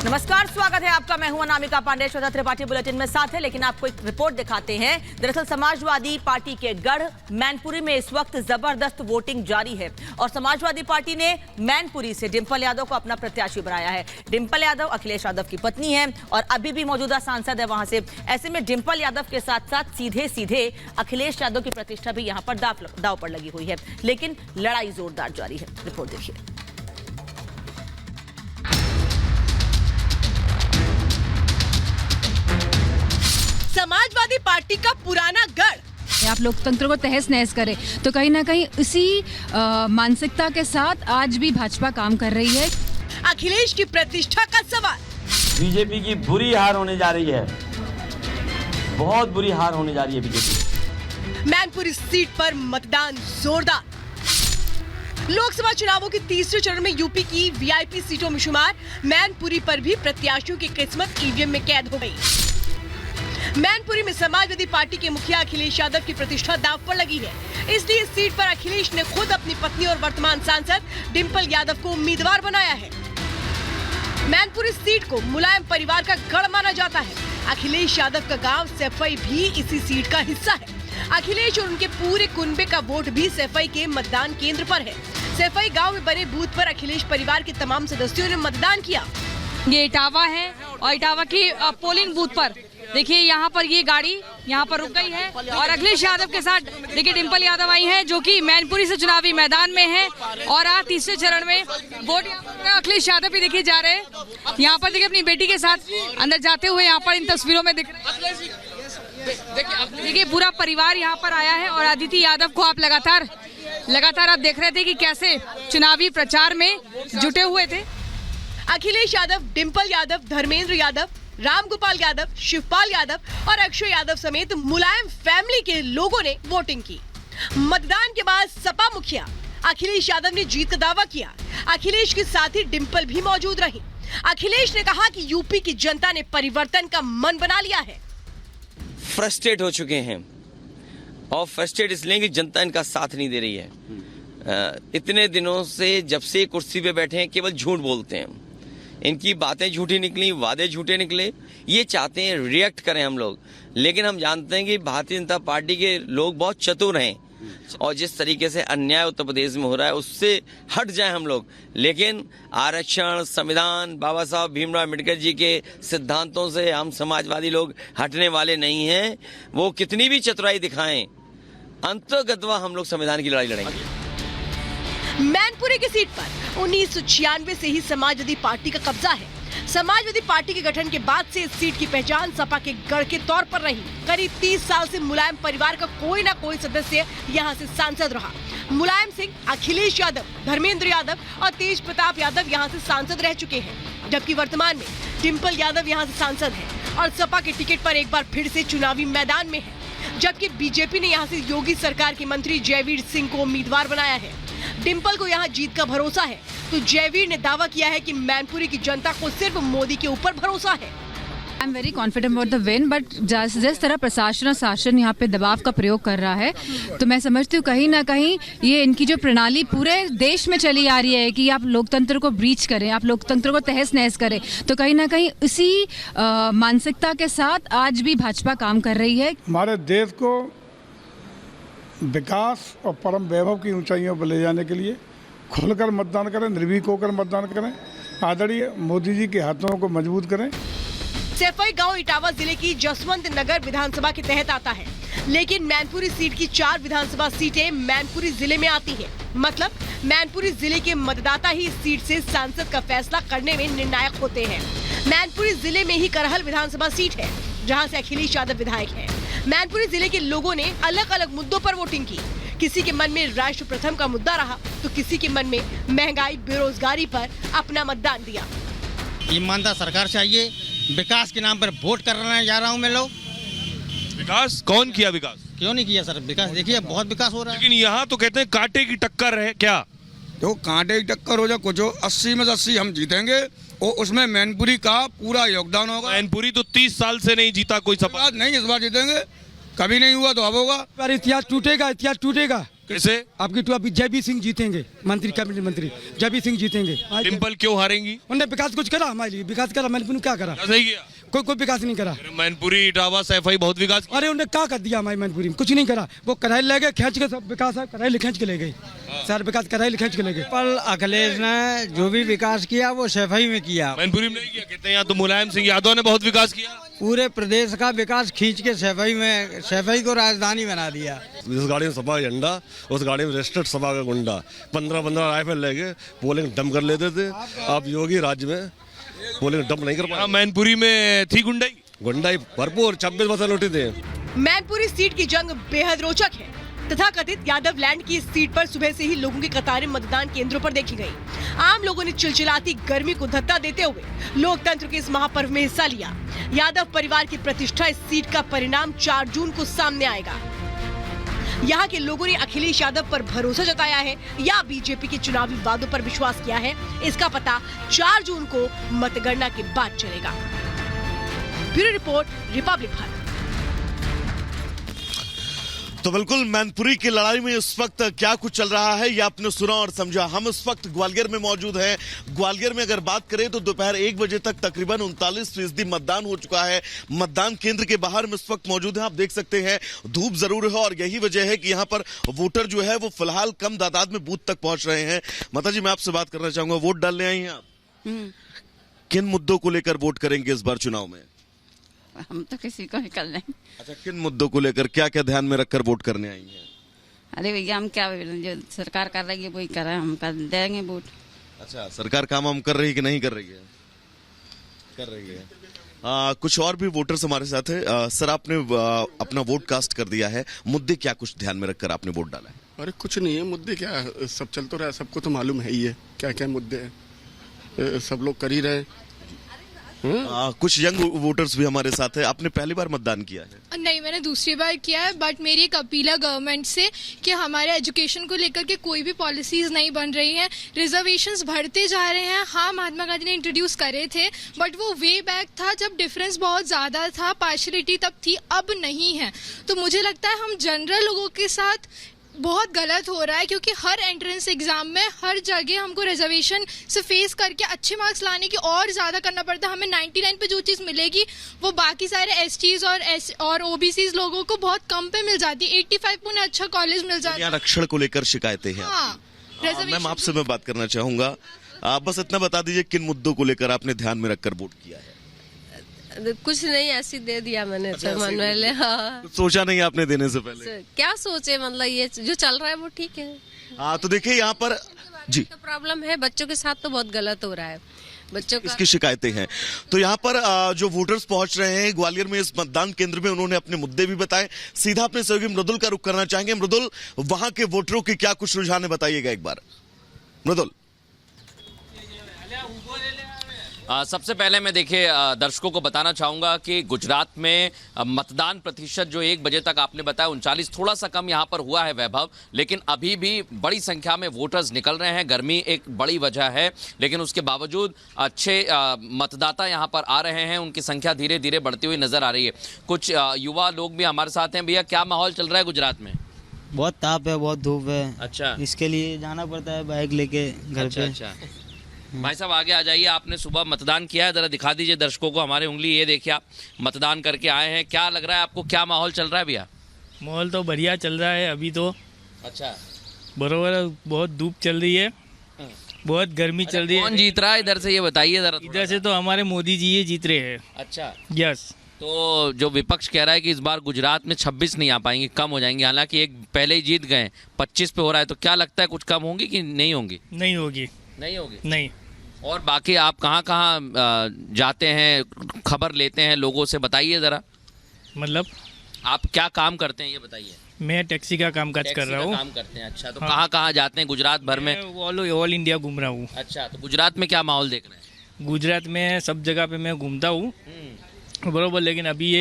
नमस्कार, स्वागत है आपका। मैं हूं अनामिका पांडे। श्वेता त्रिपाठी बुलेटिन में साथ है, लेकिन आपको एक रिपोर्ट दिखाते हैं। दरअसल समाजवादी पार्टी के गढ़ मैनपुरी में इस वक्त जबरदस्त वोटिंग जारी है और समाजवादी पार्टी ने मैनपुरी से डिंपल यादव को अपना प्रत्याशी बनाया है। डिंपल यादव अखिलेश यादव की पत्नी है और अभी भी मौजूदा सांसद है वहां से। ऐसे में डिंपल यादव के साथ साथ सीधे सीधे अखिलेश यादव की प्रतिष्ठा भी यहां पर दांव पर लगी हुई है, लेकिन लड़ाई जोरदार जारी है। रिपोर्ट देखिए। समाजवादी पार्टी का पुराना गढ़। आप लोकतंत्र को तहस नहस करें तो कहीं ना कहीं इसी मानसिकता के साथ आज भी भाजपा काम कर रही है। अखिलेश की प्रतिष्ठा का सवाल। बीजेपी की बुरी हार होने जा रही है, बहुत बुरी हार होने जा रही है बीजेपी। मैनपुरी सीट पर मतदान जोरदार। लोकसभा चुनावों के तीसरे चरण में यूपी की वीआईपी सीटों में शुमार मैनपुरी पर भी प्रत्याशियों की किस्मत ईवीएम में कैद हो गई। मैनपुरी में समाजवादी पार्टी के मुखिया अखिलेश यादव की प्रतिष्ठा दांव पर लगी है, इसलिए इस सीट पर अखिलेश ने खुद अपनी पत्नी और वर्तमान सांसद डिंपल यादव को उम्मीदवार बनाया है। मैनपुरी सीट को मुलायम परिवार का गढ़ माना जाता है। अखिलेश यादव का गांव सैफई भी इसी सीट का हिस्सा है। अखिलेश और उनके पूरे कुनबे का वोट भी सैफई के मतदान केंद्र पर है। सैफई गाँव में बने बूथ पर अखिलेश परिवार के तमाम सदस्यों ने मतदान किया। ये इटावा है और इटावा की पोलिंग बूथ पर देखिए, यहाँ पर ये गाड़ी यहाँ पर रुक गई है और अखिलेश यादव के साथ देखिए डिंपल यादव आई हैं, जो कि मैनपुरी से चुनावी मैदान में हैं और आज तीसरे चरण में वोट अखिलेश यादव भी देखिए जा रहे हैं। यहाँ पर देखिए अपनी बेटी के साथ अंदर जाते हुए यहाँ पर इन तस्वीरों में दिख रहे हैं। देखिए पूरा परिवार यहाँ पर आया है और अदिति यादव को आप लगातार आप देख रहे थे कि कैसे चुनावी प्रचार में जुटे हुए थे। अखिलेश यादव, डिंपल यादव, धर्मेंद्र यादव, रामगोपाल यादव, शिवपाल यादव और अक्षय यादव समेत मुलायम फैमिली के लोगों ने वोटिंग की। मतदान के बाद सपा मुखिया अखिलेश यादव ने जीत का दावा किया। अखिलेश के साथ ही डिंपल भी मौजूद रही। अखिलेश ने कहा कि यूपी की जनता ने परिवर्तन का मन बना लिया है। फ्रस्ट्रेट हो चुके हैं और फ्रस्ट्रेट इसलिए कि जनता इनका साथ नहीं दे रही है। इतने दिनों से जब से कुर्सी पे बैठे हैं केवल झूठ बोलते हैं, इनकी बातें झूठी निकली, वादे झूठे निकले। ये चाहते हैं रिएक्ट करें हम लोग, लेकिन हम जानते हैं कि भारतीय जनता पार्टी के लोग बहुत चतुर हैं और जिस तरीके से अन्याय उत्तर प्रदेश में हो रहा है उससे हट जाएं हम लोग। लेकिन आरक्षण, संविधान, बाबा साहब भीमराव अम्बेडकर जी के सिद्धांतों से हम समाजवादी लोग हटने वाले नहीं हैं। वो कितनी भी चतुराई दिखाएं, अंतर्गतवा हम लोग संविधान की लड़ाई लड़ेंगे। मैनपुरी की सीट पर 1996 से ही समाजवादी पार्टी का कब्जा है। समाजवादी पार्टी के गठन के बाद से इस सीट की पहचान सपा के गढ़ के तौर पर रही। करीब 30 साल से मुलायम परिवार का कोई ना कोई सदस्य यहां से सांसद रहा। मुलायम सिंह, अखिलेश यादव, धर्मेंद्र यादव और तेज प्रताप यादव यहां से सांसद रह चुके हैं, जबकि वर्तमान में डिंपल यादव यहां से सांसद है और सपा के टिकट पर एक बार फिर से चुनावी मैदान में है। जबकि बीजेपी ने यहाँ से योगी सरकार के मंत्री जयवीर सिंह को उम्मीदवार बनाया है। डिंपल को यहाँ जीत का भरोसा है, तो जयवीर ने दावा किया है कि मैनपुरी की जनता को सिर्फ मोदी के ऊपर भरोसा है। I am very confident about the win, but जिस तरह प्रशासन और शासन यहाँ पे दबाव का प्रयोग कर रहा है, तो मैं समझती हूँ कहीं ना कहीं ये इनकी जो प्रणाली पूरे देश में चली आ रही है कि आप लोकतंत्र को ब्रीच करें, आप लोकतंत्र को तहस नहस करें, तो कहीं ना कहीं इसी मानसिकता के साथ आज भी भाजपा काम कर रही है। हमारे देश को विकास और परम वैभव की ऊंचाइयों पर ले जाने के लिए खुलकर मतदान करें, निर्भीक होकर मतदान करें, आदरणीय मोदी जी के हाथों को मजबूत करें। सैफई गांव इटावा जिले की जसवंत नगर विधानसभा के तहत आता है, लेकिन मैनपुरी सीट की 4 विधानसभा सीटें मैनपुरी जिले में आती हैं। मतलब मैनपुरी जिले के मतदाता ही इस सीट से सांसद का फैसला करने में निर्णायक होते हैं। मैनपुरी जिले में ही करहल विधानसभा सीट है, जहां से अखिलेश यादव विधायक है। मैनपुरी जिले के लोगों ने अलग अलग मुद्दों पर वोटिंग की। किसी के मन में राष्ट्र प्रथम का मुद्दा रहा, तो किसी के मन में महंगाई, बेरोजगारी पर अपना मतदान दिया। ईमानदार सरकार चाहिए। विकास के नाम पर वोट करने जा रहा हूँ मैं। लोग विकास कौन किया? विकास क्यों नहीं किया सर? विकास देखिए बहुत विकास हो रहा है। लेकिन यहाँ तो कहते हैं कांटे की टक्कर है। क्या तो कांटे की टक्कर हो जाए कुछ 80 में 80 हम जीतेंगे और उसमें मैनपुरी का पूरा योगदान होगा। मैनपुरी तो 30 साल से नहीं जीता कोई सपा। नहीं, इस बार जीतेंगे, कभी नहीं हुआ तो अब होगा। इतिहास टूटेगा, इतिहास टूटेगा। कैसे? आपकी तो अभी जय बी सिंह जीतेंगे, मंत्री कैबिनेट मंत्री जय बी सिंह जीतेंगे। डिम्पल क्यों हारेंगी? उन्होंने विकास कुछ करा हमारे लिए? विकास करा मैनपुरी में? क्या करा? क्या सही किया? कोई विकास नहीं करा। मैनपुरी, इटावा, सैफई बहुत विकास किया। अरे उन्हें क्या कर दिया हमारी मैनपुरी में? कुछ नहीं करा। वो कराई ले गए, खींच के सब विकास है, कराई खींच के ले गए, सारा विकास कराई खींच के ले गए। पर अखिलेश ने जो भी विकास किया वो सैफई में किया, मैनपुरी में नहीं किया। कहते हैं यहाँ तो मुलायम सिंह यादव ने बहुत विकास किया। पूरे प्रदेश का विकास खींच के सैफई को राजधानी बना दिया। जिस गाड़ी में सपा का झंडा, उस गाड़ी में रजिस्टर्ड सपा का गुंडा 15-15 राइफल लेके पोलिंग डंप कर लेते थे। अब योगी राज्य में पोलिंग डंप नहीं कर पाया। मैनपुरी में थी गुंडाई भरपूर 26% उठी थे। मैनपुरी सीट की जंग बेहद रोचक है। तथाकथित यादव लैंड की इस सीट पर सुबह से ही लोगों की कतारें मतदान केंद्रों पर देखी गई। आम लोगों ने चिलचिलाती गर्मी को धत्ता देते हुए लोकतंत्र के इस महापर्व में हिस्सा लिया। यादव परिवार की प्रतिष्ठा इस सीट का परिणाम 4 जून को सामने आएगा। यहाँ के लोगों ने अखिलेश यादव पर भरोसा जताया है या बीजेपी के चुनावी वादों पर विश्वास किया है, इसका पता 4 जून को मतगणना के बाद चलेगा। Bureau report, Republic Bharat. तो बिल्कुल मैनपुरी की लड़ाई में इस वक्त क्या कुछ चल रहा है ये आपने सुना और समझा। हम इस वक्त ग्वालियर में मौजूद हैं। ग्वालियर में अगर बात करें तो दोपहर 1 बजे तक तकरीबन 39% मतदान हो चुका है। मतदान केंद्र के बाहर हम इस वक्त मौजूद हैं। आप देख सकते हैं धूप जरूर है और यही वजह है कि यहाँ पर वोटर जो है वो फिलहाल कम तादाद में बूथ तक पहुंच रहे हैं। माता जी, मैं आपसे बात करना चाहूंगा, वोट डालने आई हैं आप, किन मुद्दों को लेकर वोट करेंगे इस बार चुनाव में? हम तो किसी को निकल नहीं। अच्छा, किन मुद्दों को लेकर क्या क्या ध्यान में रखकर वोट करने आई हैं? अरे भैया, हम क्या जो सरकार कर रही है वही कर रहे हैं, हम कर देंगे वोट। अच्छा, सरकार काम हम कर रही है कि नहीं कर रही है? कर रही है। कुछ और भी वोटर्स हमारे साथ है। सर, आपने अपना वोट कास्ट कर दिया है, मुद्दे क्या कुछ ध्यान में रखकर आपने वोट डाला है? अरे कुछ नहीं है, मुद्दे क्या है, सब चल तो रहा है, सबको तो मालूम है ही है क्या क्या मुद्दे हैं, सब लोग कर ही रहे। कुछ यंग वोटर्स भी हमारे साथ है। आपने पहली बार मतदान किया है? नहीं, मैंने दूसरी बार किया है, बट मेरी एक अपील है गवर्नमेंट से कि हमारे एजुकेशन को लेकर के कोई भी पॉलिसीज नहीं बन रही हैं। रिजर्वेशंस बढ़ते जा रहे हैं। हाँ, महात्मा गांधी ने इंट्रोड्यूस करे थे, बट वो वे बैक था जब डिफरेंस बहुत ज़्यादा था, पार्शलिटी तब थी, अब नहीं है। तो मुझे लगता है हम जनरल लोगों के साथ बहुत गलत हो रहा है, क्योंकि हर एंट्रेंस एग्जाम में हर जगह हमको रिजर्वेशन से फेस करके अच्छे मार्क्स लाने की और ज़्यादा करना पड़ता है। हमें 99 पे जो चीज़ मिलेगी वो बाकी सारे एसटीज और ओबीसीज लोगों को बहुत कम पे मिल जाती है। 85 पे उन्हें अच्छा कॉलेज मिल जाता है। आरक्षण को लेकर शिकायतें हैं? हाँ, मैम, आपसे मैं बात करना चाहूंगा, आप बस इतना बता दीजिए किन मुद्दों को लेकर आपने ध्यान में रखकर वोट किया है? कुछ नहीं, ऐसे दे दिया मैंने। अच्छा, तो मन वाले, हाँ। सोचा नहीं आपने देने से पहले? क्या सोचे, मतलब ये जो चल रहा है वो ठीक है। हाँ, तो देखिए यहाँ पर जी तो प्रॉब्लम है, बच्चों के साथ तो बहुत गलत हो रहा है। बच्चों का इसकी शिकायतें हैं। तो यहाँ पर जो वोटर्स पहुंच रहे हैं ग्वालियर में इस मतदान केंद्र में, उन्होंने अपने मुद्दे भी बताए। सीधा अपने सहयोगी मृदुल का रुख करना चाहेंगे। मृदुल, वहां के वोटरों के क्या कुछ रुझान है, बताइएगा एक बार। मृदुल। सबसे पहले मैं देखिए दर्शकों को बताना चाहूँगा कि गुजरात में मतदान प्रतिशत जो 1 बजे तक आपने बताया 39, थोड़ा सा कम यहाँ पर हुआ है वैभव, लेकिन अभी भी बड़ी संख्या में वोटर्स निकल रहे हैं। गर्मी एक बड़ी वजह है, लेकिन उसके बावजूद अच्छे मतदाता यहाँ पर आ रहे हैं। उनकी संख्या धीरे धीरे बढ़ती हुई नजर आ रही है। कुछ युवा लोग भी हमारे साथ हैं। भैया, क्या माहौल चल रहा है गुजरात में? बहुत ताप है, बहुत धूप है। अच्छा, इसके लिए जाना पड़ता है बाइक लेके घर पे। अच्छा, भाई साहब आगे आ जाइए। आपने सुबह मतदान किया है, जरा दिखा दीजिए दर्शकों को हमारे उंगली। ये देखिए, आप मतदान करके आए हैं, क्या लग रहा है आपको, क्या माहौल चल रहा है भैया? माहौल तो बढ़िया चल रहा है अभी तो। अच्छा, बरोबर, बहुत धूप चल रही है, बहुत गर्मी चल रही है। कौन जीत रहा है इधर से, ये बताइए जरा। इधर से तो हमारे मोदी जी ये जीत रहे हैं। अच्छा, यस। तो जो विपक्ष कह रहा है कि इस बार गुजरात में 26 नहीं आ पाएंगे, कम हो जाएंगे, हालांकि एक पहले ही जीत गए, 25 पे हो रहा है, तो क्या लगता है कुछ कम होंगी कि नहीं होंगी? नहीं होगी। नहीं होगी? नहीं। और बाकी आप कहाँ जाते हैं, खबर लेते हैं लोगों से, बताइए ज़रा। मतलब आप क्या काम करते हैं ये बताइए। मैं टैक्सी का काम काज कर रहा हूँ। काम करते हैं, अच्छा। तो कहाँ कहाँ जाते हैं गुजरात भर में? ऑल इंडिया घूम रहा हूँ। अच्छा, तो गुजरात में क्या माहौल देख रहे हैं? गुजरात में सब जगह पे मैं घूमता हूँ, बरोबर, लेकिन अभी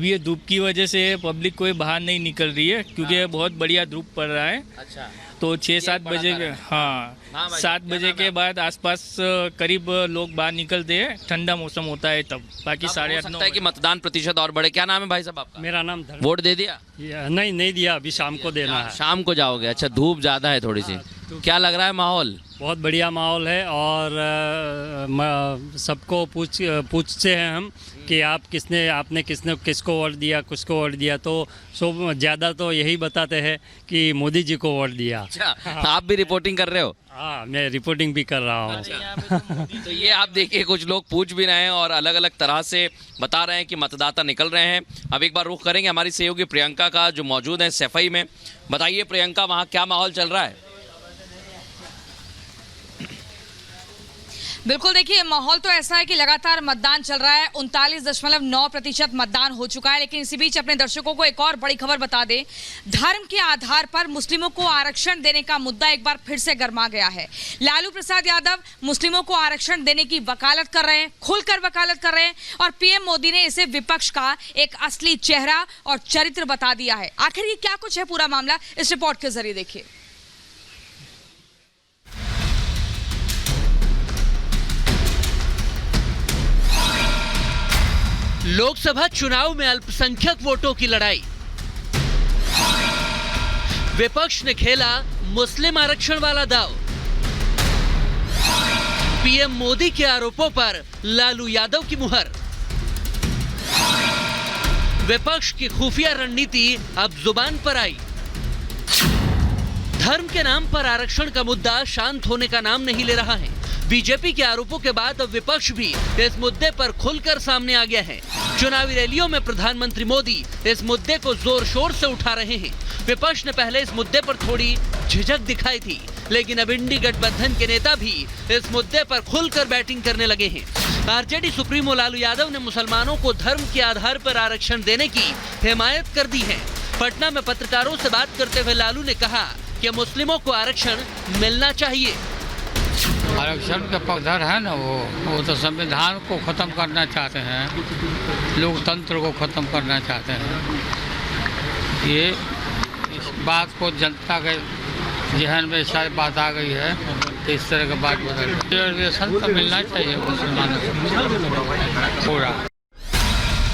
ये धूप की वजह से पब्लिक कोई बाहर नहीं निकल रही है, क्योंकि बहुत बढ़िया धूप पड़ रहा है। अच्छा, तो 6-7 बजे, हाँ, हाँ भाई, 7 बजे के बाद आसपास करीब लोग बाहर निकलते हैं, ठंडा मौसम होता है तब, बाकी 8:30 सकता है कि मतदान प्रतिशत और बढ़े। क्या नाम है भाई साहब आपका? मेरा नाम वोट दे दिया? नहीं दिया, अभी शाम को देना है। शाम को जाओगे? अच्छा, धूप ज्यादा है थोड़ी सी। क्या लग रहा है माहौल? बहुत बढ़िया माहौल है और सबको पूछते हैं हम कि आपने किसको वोट दिया, तो सब ज़्यादा तो यही बताते हैं कि मोदी जी को वोट दिया। अच्छा, आप भी रिपोर्टिंग कर रहे हो? हाँ, मैं रिपोर्टिंग भी कर रहा हूँ। तो ये आप देखिए, कुछ लोग पूछ भी रहे हैं और अलग अलग तरह से बता रहे हैं कि मतदाता निकल रहे हैं। अब एक बार रुख करेंगे हमारी सहयोगी प्रियंका का, जो मौजूद है सैफई में। बताइए प्रियंका, वहाँ क्या माहौल चल रहा है? बिल्कुल, देखिए माहौल तो ऐसा है कि लगातार मतदान चल रहा है। 39.9% मतदान हो चुका है। लेकिन इसी बीच अपने दर्शकों को एक और बड़ी खबर बता दें। धर्म के आधार पर मुस्लिमों को आरक्षण देने का मुद्दा एक बार फिर से गर्मा गया है। लालू प्रसाद यादव मुस्लिमों को आरक्षण देने की वकालत कर रहे हैं, खुलकर वकालत कर रहे हैं, और पीएम मोदी ने इसे विपक्ष का एक असली चेहरा और चरित्र बता दिया है। आखिर ये क्या कुछ है पूरा मामला, इस रिपोर्ट के जरिए देखिए। लोकसभा चुनाव में अल्पसंख्यक वोटों की लड़ाई। विपक्ष ने खेला मुस्लिम आरक्षण वाला दांव। पीएम मोदी के आरोपों पर लालू यादव की मुहर। विपक्ष की खुफिया रणनीति अब जुबान पर आई। धर्म के नाम पर आरक्षण का मुद्दा शांत होने का नाम नहीं ले रहा है। बीजेपी के आरोपों के बाद अब विपक्ष भी इस मुद्दे पर खुलकर सामने आ गया है। चुनावी रैलियों में प्रधानमंत्री मोदी इस मुद्दे को जोर शोर से उठा रहे हैं। विपक्ष ने पहले इस मुद्दे पर थोड़ी झिझक दिखाई थी, लेकिन अब इंडी गठबंधन के नेता भी इस मुद्दे पर खुलकर बैटिंग करने लगे हैं। आरजेडी सुप्रीमो लालू यादव ने मुसलमानों को धर्म के आधार पर आरक्षण देने की हिमायत कर दी है। पटना में पत्रकारों से बात करते हुए लालू ने कहा कि मुस्लिमों को आरक्षण मिलना चाहिए। आरक्षण का पक्षधर है ना, वो तो संविधान को खत्म करना चाहते हैं, लोकतंत्र को खत्म करना चाहते हैं। ये इस बात को जनता के जहन में शायद बात आ गई है, तो इस तरह की बात बदल रिजर्वेशन तो मिलना चाहिए मुसलमानों को पूरा।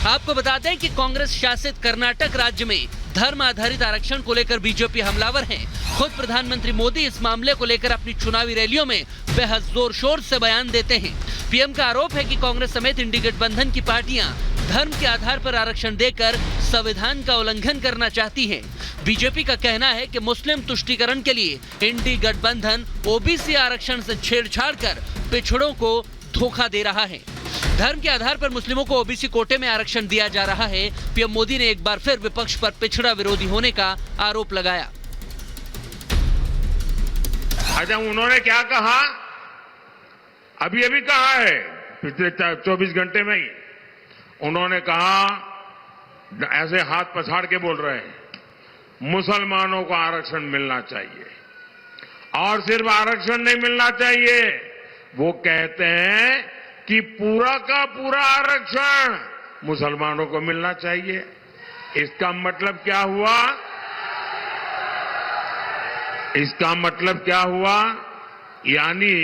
आपको बता दें कि कांग्रेस शासित कर्नाटक राज्य में धर्म आधारित आरक्षण को लेकर बीजेपी हमलावर है। खुद प्रधानमंत्री मोदी इस मामले को लेकर अपनी चुनावी रैलियों में बेहद जोर शोर से बयान देते हैं। पीएम का आरोप है कि कांग्रेस समेत इंडी गठबंधन की पार्टियां धर्म के आधार पर आरक्षण देकर संविधान का उल्लंघन करना चाहती है। बीजेपी का कहना है कि मुस्लिम तुष्टीकरण के लिए इंडी गठबंधन ओबीसी आरक्षण से छेड़छाड़ कर पिछड़ों को धोखा दे रहा है। धर्म के आधार पर मुस्लिमों को ओबीसी कोटे में आरक्षण दिया जा रहा है। पीएम मोदी ने एक बार फिर विपक्ष पर पिछड़ा विरोधी होने का आरोप लगाया। अच्छा, उन्होंने क्या कहा? अभी कहा है पिछले 24 घंटे में ही उन्होंने कहा, ऐसे हाथ पछाड़ के बोल रहे हैं, मुसलमानों को आरक्षण मिलना चाहिए। और सिर्फ आरक्षण नहीं मिलना चाहिए, वो कहते हैं कि पूरा का पूरा आरक्षण मुसलमानों को मिलना चाहिए। इसका मतलब क्या हुआ? इसका मतलब क्या हुआ? यानी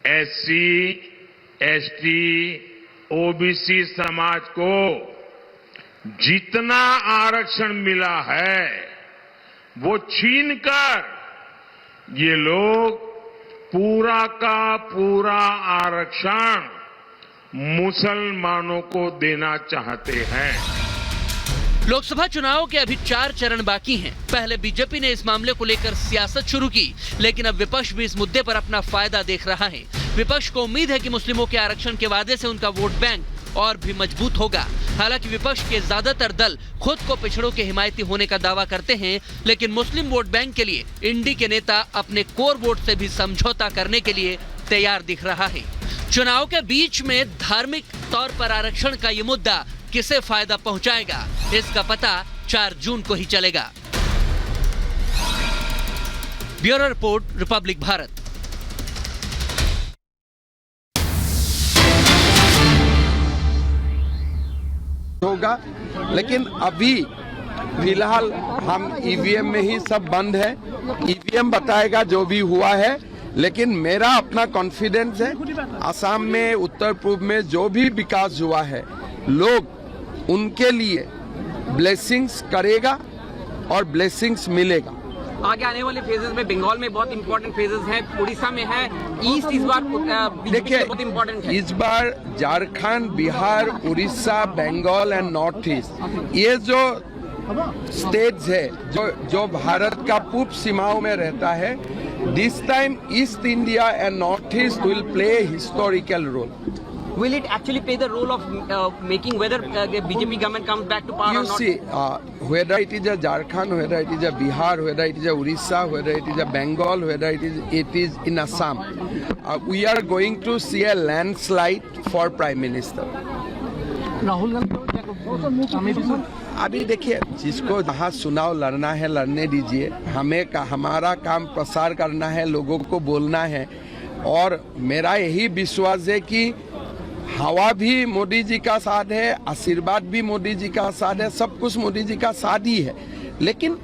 एससी, एसटी, ओबीसी समाज को जितना आरक्षण मिला है वो छीनकर ये लोग पूरा का पूरा आरक्षण मुसलमानों को देना चाहते हैं। लोकसभा चुनाव के अभी 4 चरण बाकी हैं। पहले बीजेपी ने इस मामले को लेकर सियासत शुरू की, लेकिन अब विपक्ष भी इस मुद्दे पर अपना फायदा देख रहा है। विपक्ष को उम्मीद है कि मुस्लिमों के आरक्षण के वादे से उनका वोट बैंक और भी मजबूत होगा। हालांकि विपक्ष के ज्यादातर दल खुद को पिछड़ों के हिमायती होने का दावा करते हैं, लेकिन मुस्लिम वोट बैंक के लिए इंडी के नेता अपने कोर वोट से भी समझौता करने के लिए तैयार दिख रहा है। चुनाव के बीच में धार्मिक तौर पर आरक्षण का ये मुद्दा किसे फायदा पहुंचाएगा, इसका पता 4 जून को ही चलेगा। Bureau report, Republic Bharat. होगा, लेकिन अभी फिलहाल हम ईवीएम में ही सब बंद है। ईवीएम बताएगा जो भी हुआ है, लेकिन मेरा अपना कॉन्फिडेंस है असम में, उत्तर पूर्व में जो भी विकास हुआ है, लोग उनके लिए ब्लेसिंग्स करेगा और ब्लेसिंग्स मिलेगा। आगे आने वाले फेजेस में बंगाल में बहुत इंपॉर्टेंट फेजेस हैं, उड़ीसा में है, ईस्ट इस बार देखिए बहुत इंपॉर्टेंट है। इस बार Jharkhand, Bihar, Orissa, Bengal and north east, ये जो स्टेट्स है जो भारत का पूर्व सीमाओं में रहता है, this time East India and north East will play historical role. Will it actually play the role of making whether the BJP government comes back to power You or not? see, whether it is a Jharkhand, whether it is a Bihar, whether it is a Orissa, whether it is a Bengal, whether it is in Assam, we are going to see a landslide for Prime Minister. Rahul Gandhi अभी देखिए, जिसको जहाँ चुनाव लड़ना है लड़ने दीजिए। हमारा काम प्रसार करना है, लोगों को बोलना है, और मेरा यही विश्वास है कि हवा भी मोदी जी का साथ है, आशीर्वाद भी मोदी जी का साथ है, सब कुछ मोदी जी का साथ ही है। लेकिन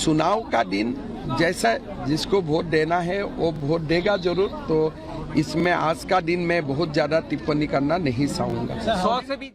चुनाव का दिन जैसा जिसको वोट देना है वो वोट देगा जरूर। तो इसमें आज का दिन मैं बहुत ज़्यादा टिप्पणी करना नहीं चाहूँगा। 100 से भी